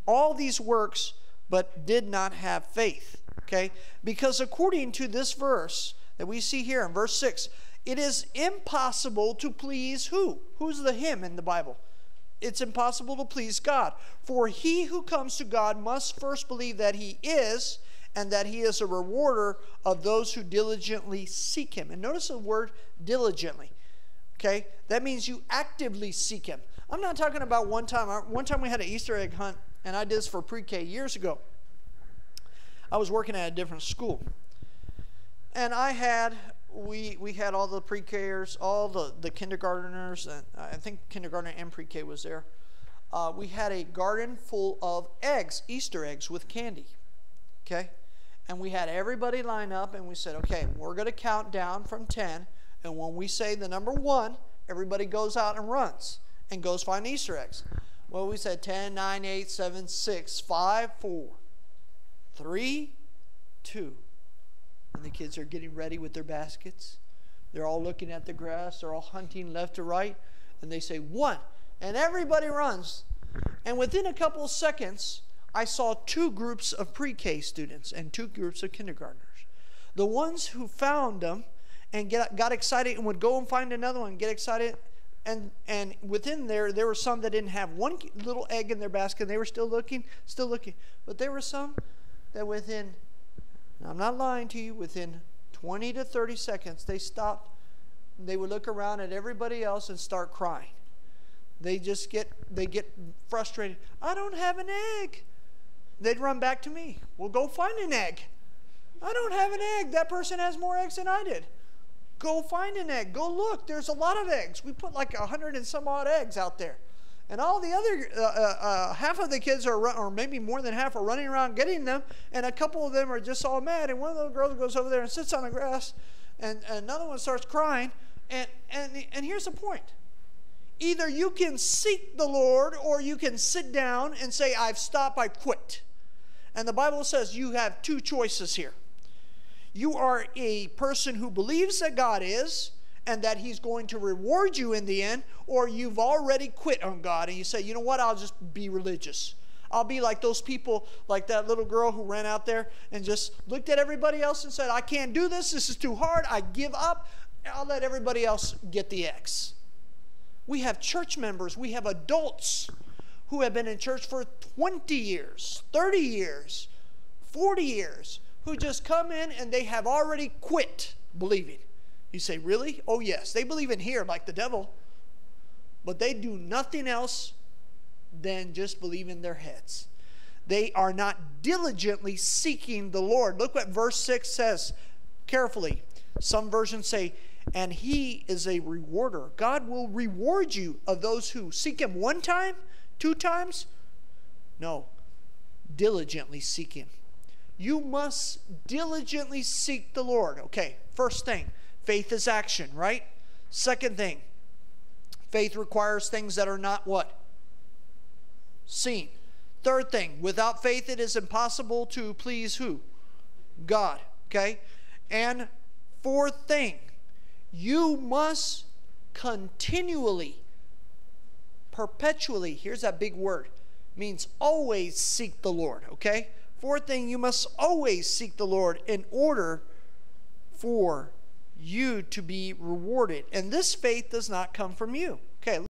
all these works, but did not have faith. Okay? Because according to this verse that we see here in verse 6, it is impossible to please who? Who's the him in the Bible? It's impossible to please God. For he who comes to God must first believe that he is, and that he is a rewarder of those who diligently seek him. And notice the word diligently. Okay? That means you actively seek him. I'm not talking about one time. One time we had an Easter egg hunt, and I did this for pre-K years ago. I was working at a different school. And we had all the pre-Kers, all the kindergartners, and I think kindergarten and pre-K was there. We had a garden full of eggs, Easter eggs with candy. Okay? And we had everybody line up, and we said, okay, we're going to count down from 10, and when we say the number 1, everybody goes out and runs and goes find Easter eggs. Well, we said 10, 9, 8, 7, 6, 5, 4, 3, 2. And the kids are getting ready with their baskets. They're all looking at the grass. They're all hunting left to right. And they say 1. And everybody runs. And within a couple of seconds, I saw 2 groups of pre-K students and 2 groups of kindergartners. The ones who found them and got excited and would go and find another one and get excited. And within there were some that didn't have one little egg in their basket. And they were still looking. But there were some that within, I'm not lying to you, within 20 to 30 seconds, they stopped. They would look around at everybody else and start crying. They get frustrated. I don't have an egg. They'd run back to me. Well, go find an egg. I don't have an egg. That person has more eggs than I did. Go find an egg. Go look. There's a lot of eggs. We put like 100 and some odd eggs out there. And all the other, half of the kids or maybe more than half are running around getting them. And a couple of them are just all mad. And one of the girls goes over there and sits on the grass. And another one starts crying. And here's the point. Either you can seek the Lord or you can sit down and say, I've stopped, I quit. And the Bible says you have 2 choices here. You are a person who believes that God is and that he's going to reward you in the end, or you've already quit on God and you say, you know what, I'll just be religious. I'll be like those people, like that little girl who ran out there and just looked at everybody else and said, I can't do this. This is too hard. I give up. I'll let everybody else get the X. We have church members. We have adults who have been in church for 20 years, 30 years, 40 years, who just come in and they have already quit believing. You say, really? Oh, yes. They believe in here like the devil, but they do nothing else than just believe in their heads. They are not diligently seeking the Lord. Look what verse 6 says carefully. Some versions say, and he is a rewarder. God will reward you of those who seek him 1 time, 2 times. No, diligently seek him. You must diligently seek the Lord. Okay, first thing, faith is action, right? Second thing, faith requires things that are not what? Seen. Third thing, without faith it is impossible to please who? God. Okay? And fourth thing, you must continually, perpetually, here's that big word, means always seek the Lord. Okay? Fourth thing, you must always seek the Lord in order for you to be rewarded. And this faith does not come from you. Okay.